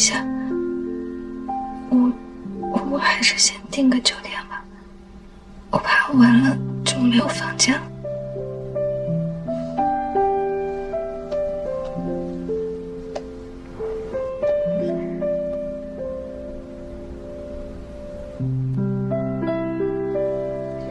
下。我还是先订个酒店吧，我怕完了就没有房间了。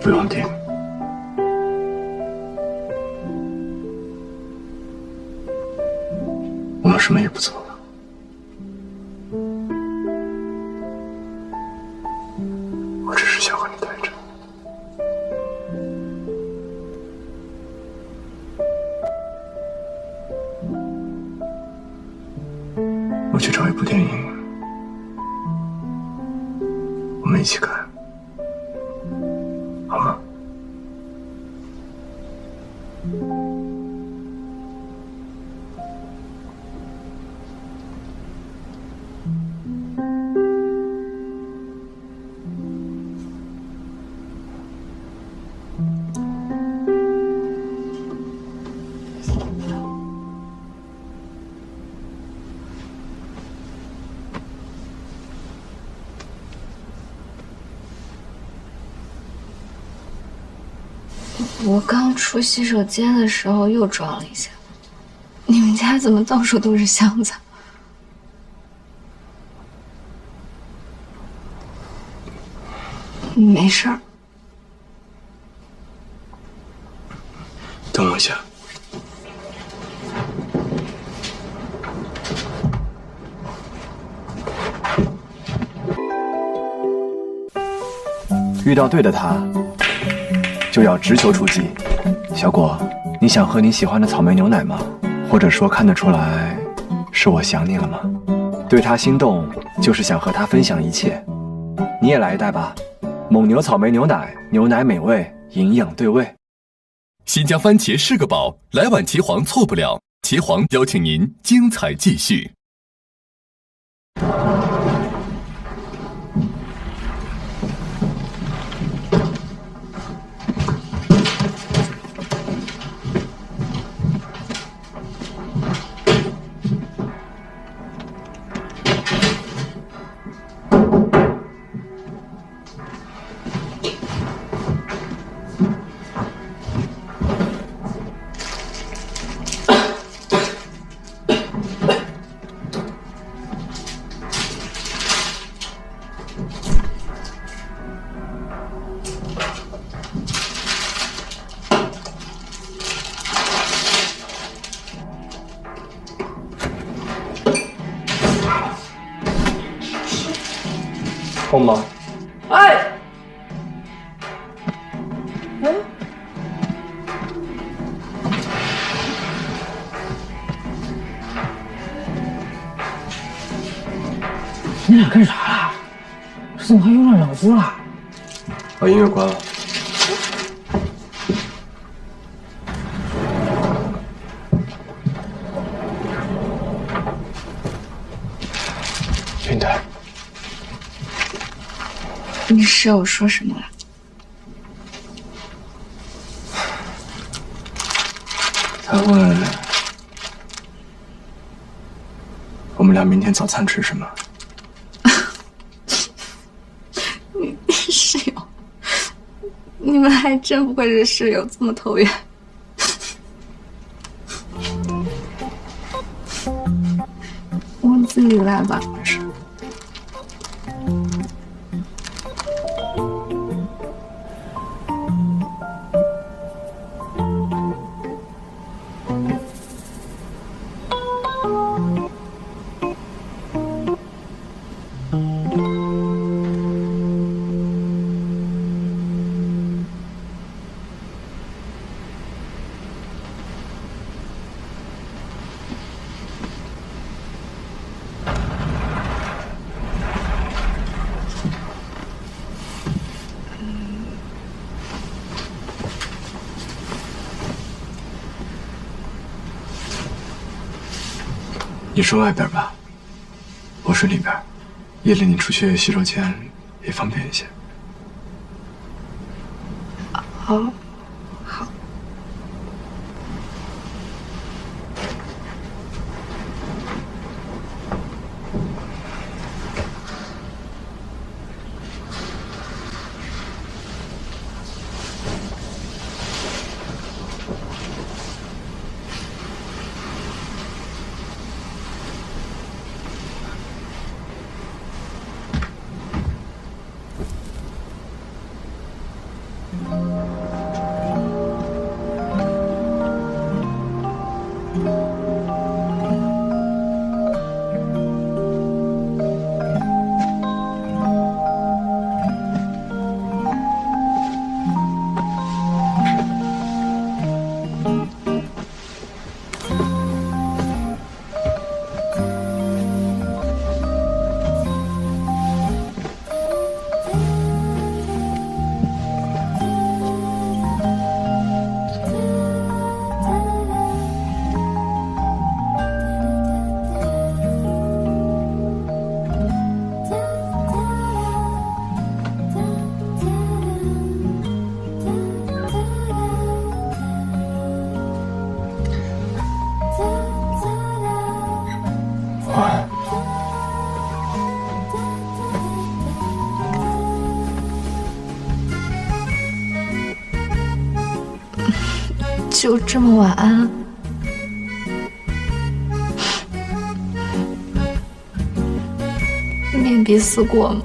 不用订。我们什么也不做了。我只是想和你待着。我去找一部电影，我们一起看。好吗？我刚出洗手间的时候又撞了一下。你们家怎么到处都是箱子？没事儿。等我一下。遇到对的他，就要直球出击。小果，你想喝你喜欢的草莓牛奶吗？或者说看得出来，是我想你了吗？对他心动，就是想和他分享一切。你也来一袋吧，蒙牛草莓牛奶，牛奶美味，营养对味。新疆番茄是个宝，来碗茄皇错不了。茄皇邀请您精彩继续。痛吗？哎，你俩干啥了？这怎么还有点老夫了？把音乐关了。平台。你室友说什么了？他问我们俩明天早餐吃什么。你室友，你们还真不愧是室友，这么投缘。我自己来吧。没事。你睡外边吧，我睡里边。夜里你出去洗手间也方便一些。好。就这么晚安？面壁思过吗？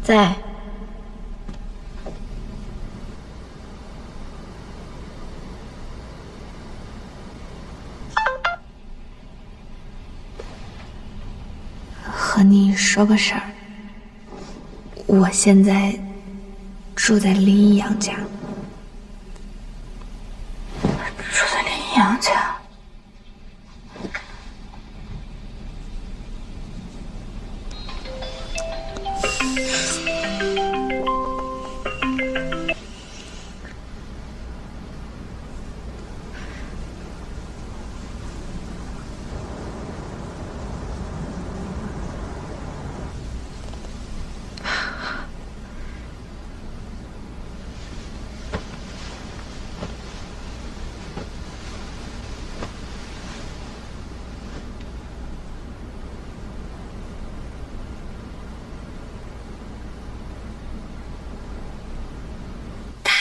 在。和你说个事儿，我现在住在林一阳家。住在林一阳家？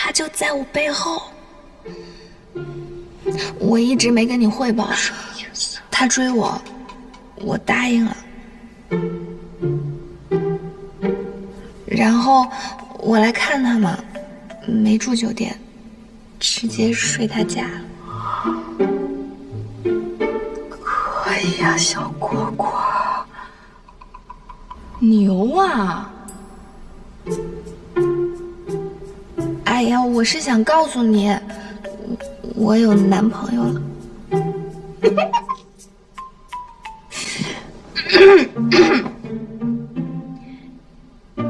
他就在我背后，我一直没跟你汇报。他追我，我答应了。然后我来看他嘛，没住酒店，直接睡他家了。可以呀，小蝈蝈，牛啊！哎呀，我是想告诉你，我有男朋友了。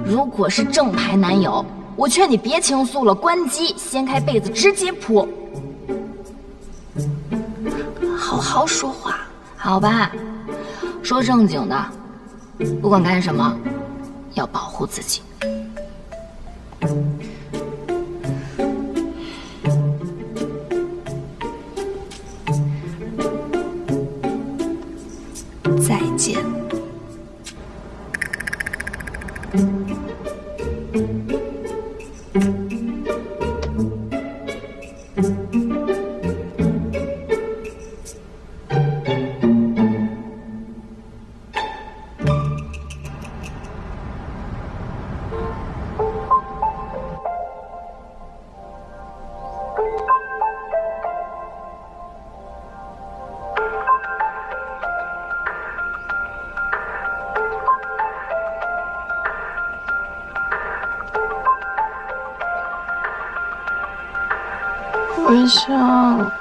如果是正牌男友，我劝你别倾诉了，关机，掀开被子直接扑。好好说话，好吧，说正经的，不管干什么，要保护自己。再见。我想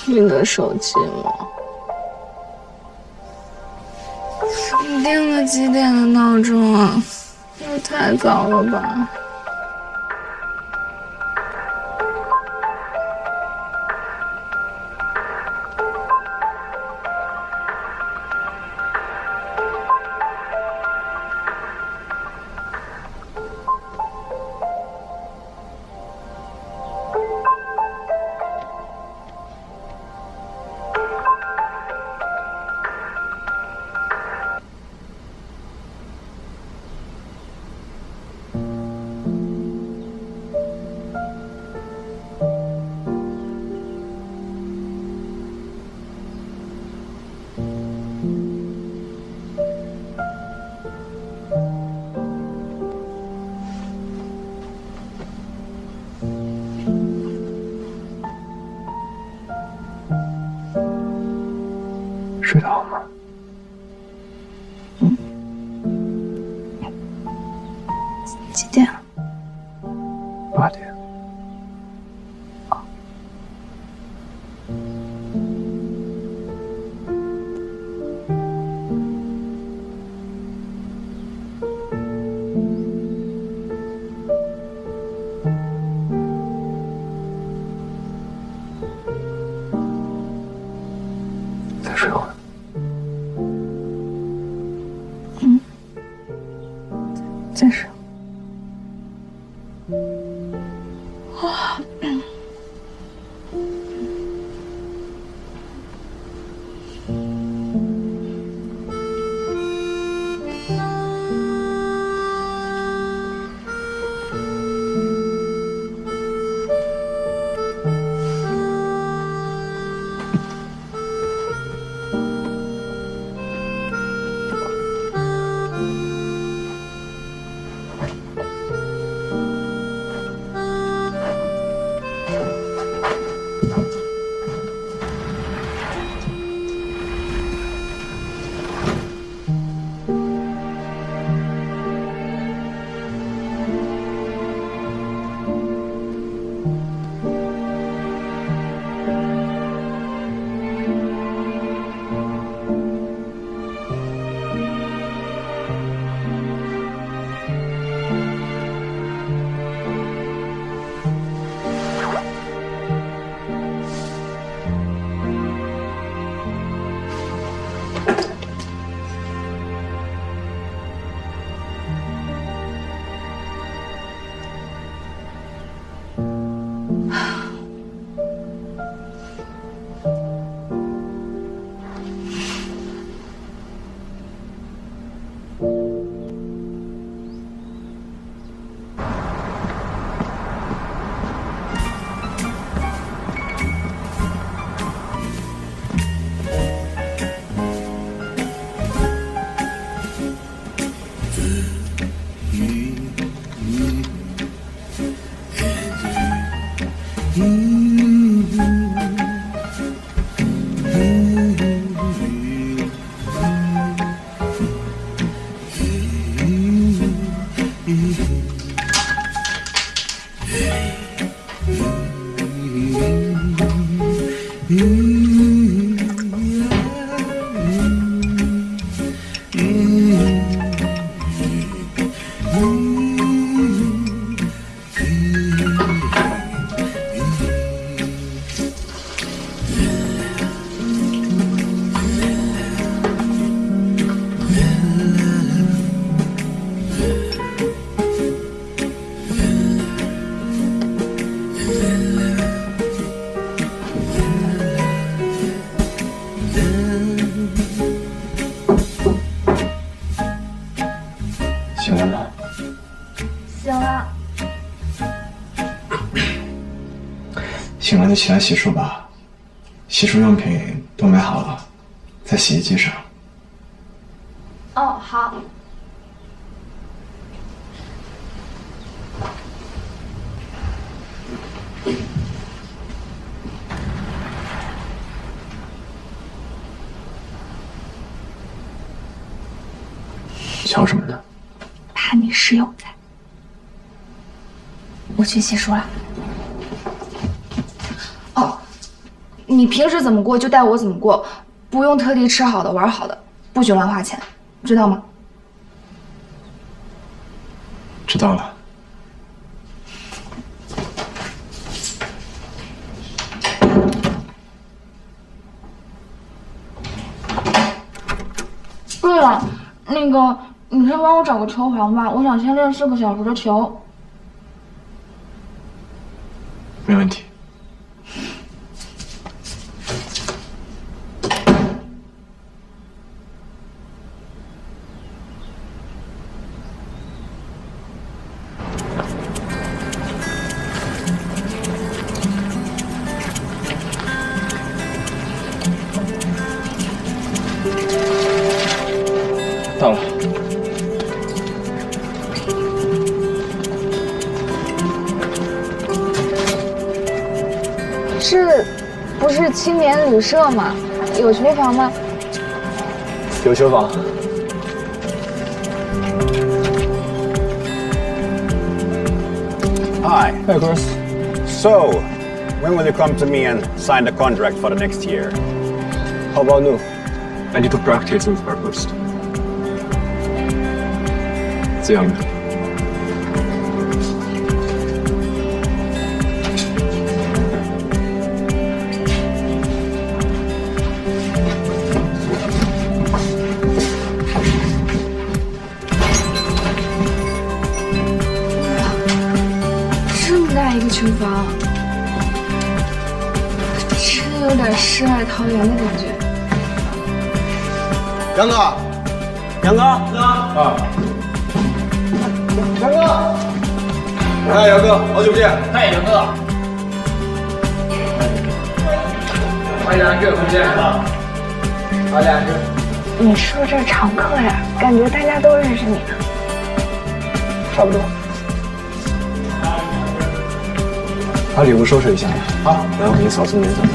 你的手机吗？你定了几点的闹钟啊？也太早了吧。睡得好吗？几点了？8点。再睡会儿。再睡。醒了吗？醒了。醒了就起来洗漱吧，洗漱用品都买好了，在洗衣机上。哦，好。瞧什么呢？怕你室友在。我去洗漱了。哦，你平时怎么过就带我怎么过，不用特地吃好的玩好的，不许乱花钱，知道吗？知道了。对了，那个，你先帮我找个球房吧，我想先练4个小时的球。没问题。到了。不是青年旅社吗？有球房吗？有球房。Hi. Hey, Chris. So, when will you come to me and sign the contract for the next year? How about you? I need to practice with first. 这样的。这么大一个球房，真有点世外桃源的感觉。杨哥，杨哥，啊，杨哥，哎，杨哥，好久不见。哎，杨哥，大家这不见了，大家这。你是不是这儿常客呀？感觉大家都认识你呢。差不多。把礼物收拾一下。好，来，我给你扫送点早餐。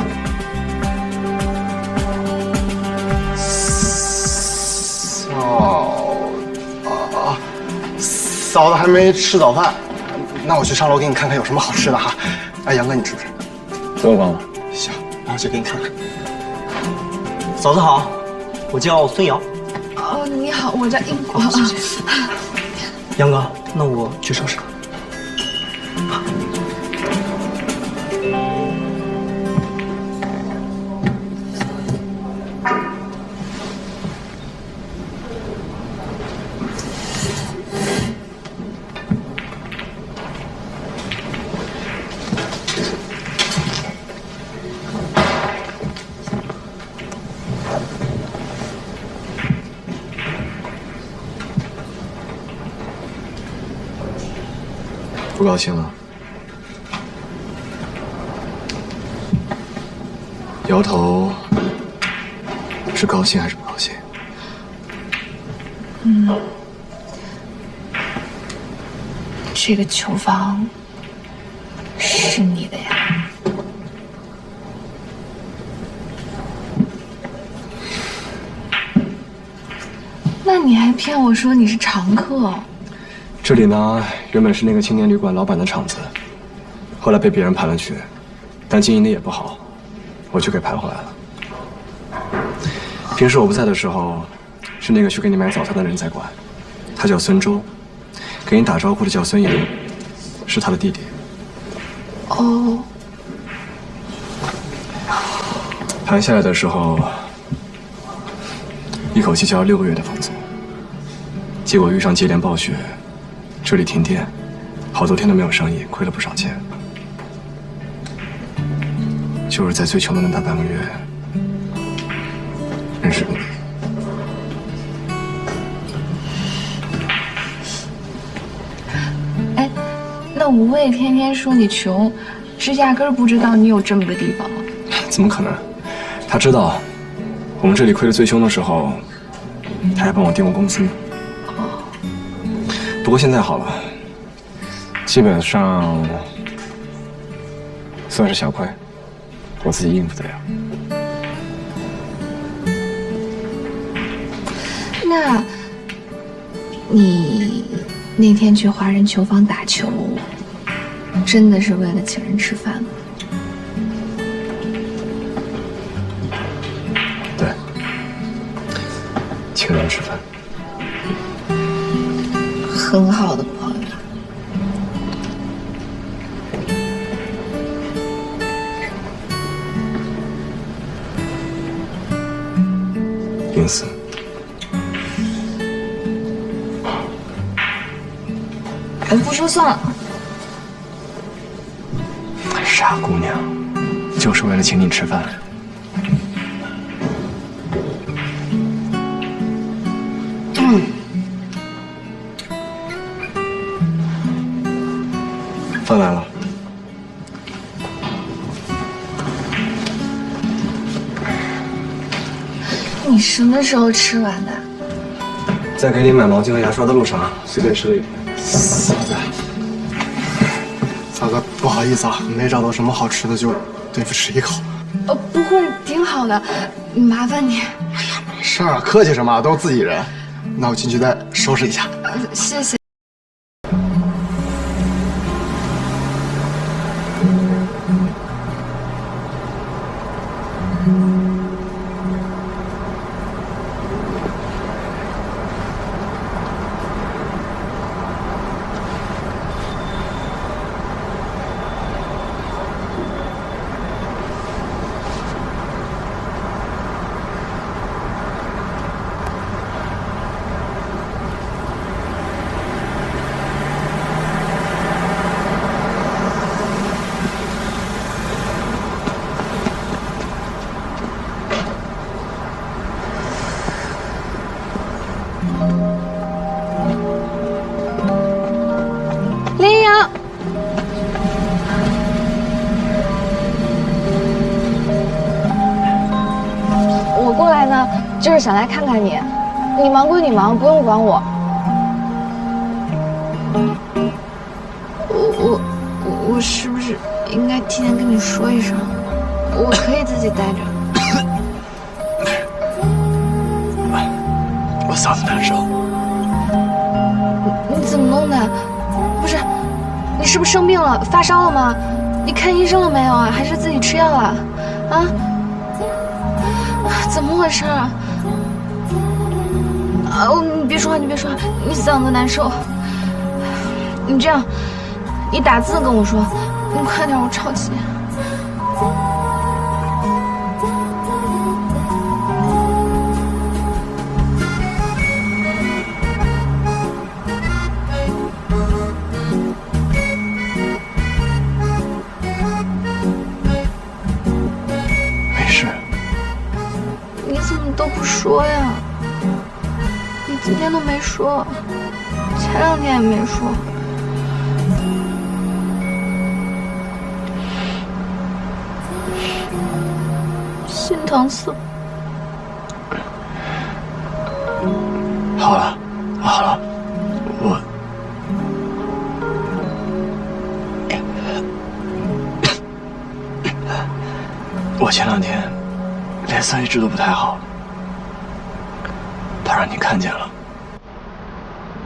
嫂子还没吃早饭，那我去上楼给你看看有什么好吃的哈。哎，杨哥，你吃不吃？不用管我。行，那我去给你看看。嫂子好，我叫孙瑶。哦，你好，我叫英国。杨哥，那我去收拾。不高兴了？摇头，是高兴还是不高兴？这个球房是你的呀？那你还骗我说你是常客？这里呢，原本是那个青年旅馆老板的场子，后来被别人盘了去，但经营的也不好，我就给盘回来了。平时我不在的时候，是那个去给你买早餐的人在管，他叫孙周，给你打招呼的叫孙岩，是他的弟弟。哦，盘下来的时候，一口气交了6个月的房租，结果遇上接连暴雪。这里停电，好多天都没有生意，亏了不少钱。就是在最穷的那大半个月，认识了你。哎，那吴畏天天说你穷，是压根儿不知道你有这么个地方吗？怎么可能？他知道，我们这里亏得最凶的时候，他还帮我垫过工资呢。不过现在好了，基本上算是小亏，我自己应付得了。那，你那天去华人球房打球，真的是为了请人吃饭吗？对，请人吃饭。很好的朋友。因此，我不说算了。傻姑娘，就是为了请你吃饭。饭来了。你什么时候吃完的？在给你买毛巾和牙刷的路上，随便吃了一点。嫂子，嫂子，不好意思啊，没找到什么好吃的，就对付吃一口。不会，挺好的，麻烦你。哎呀，没事儿啊，客气什么？都是自己人。那我进去再收拾一下。谢谢。林阳，我过来呢，就是想来看看你。你忙归你忙，不用管我。我是不是应该提前跟你说一声？我可以自己待着。我嗓子难受。你怎么弄的？不是，你是不是生病了？发烧了吗？你看医生了没有啊？还是自己吃药啊？啊？怎么回事啊？你别说话，你别说话，你嗓子难受。你这样，你打字跟我说，你快点，我着急。没事。你怎么都不说呀？你今天都没说，前2天也没说。心疼死了。好了，好了，我前2天脸色一直都不太好，怕让你看见了，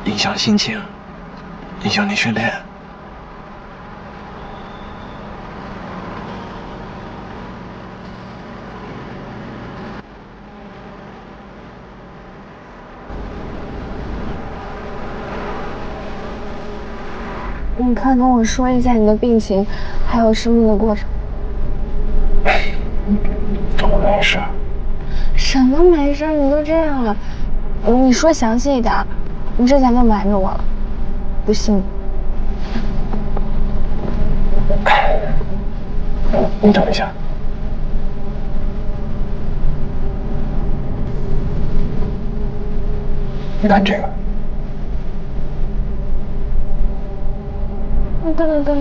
影响心情，影响你训练。你快跟我说一下你的病情，还有生病的过程。我没事。什么没事？你都这样了，你说详细一点。你之前就瞒着我了，不信你。你等一下。你看这个。等，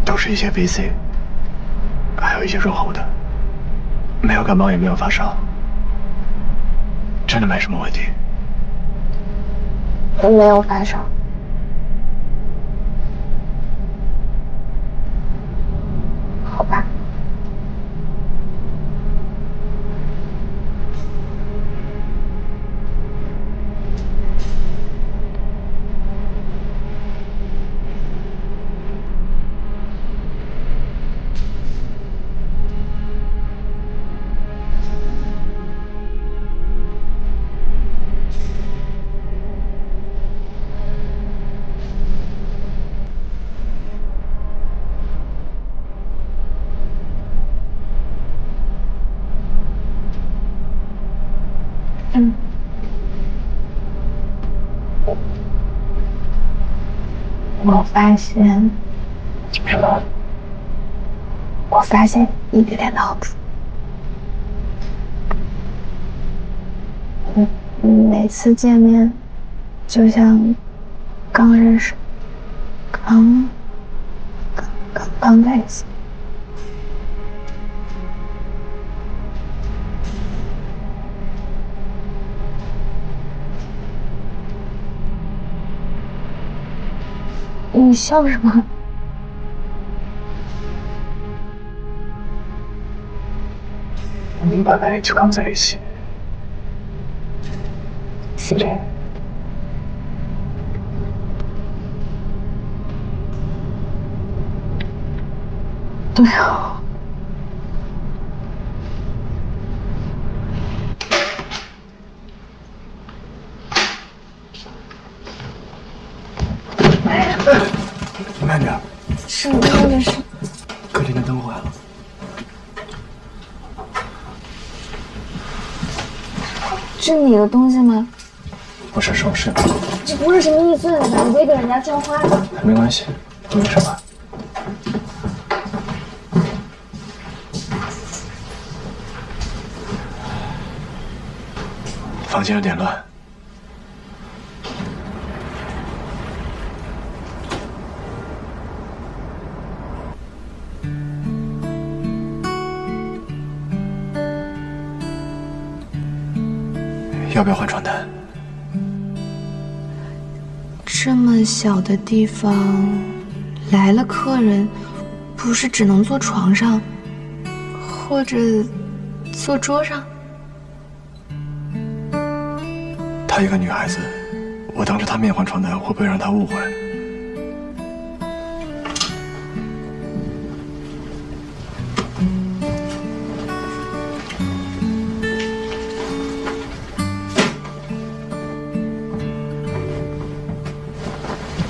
都是一些 VC， 还有一些润喉的，没有感冒也没有发烧，真的没什么问题。我没有发烧。好吧。我发现异地恋的好处。每次见面，就像刚认识，刚在一起。你笑什么？们本来就刚在一起。思林，对啊。慢点。什么样的事？客厅的灯坏了。是你的东西吗？不是首饰。这不是什么易碎的吧？你不会给人家撞坏吧？没关系，没什么。房间有点乱。要不要换床单？这么小的地方，来了客人，不是只能坐床上，或者坐桌上？她一个女孩子，我当着她面换床单，会不会让她误会？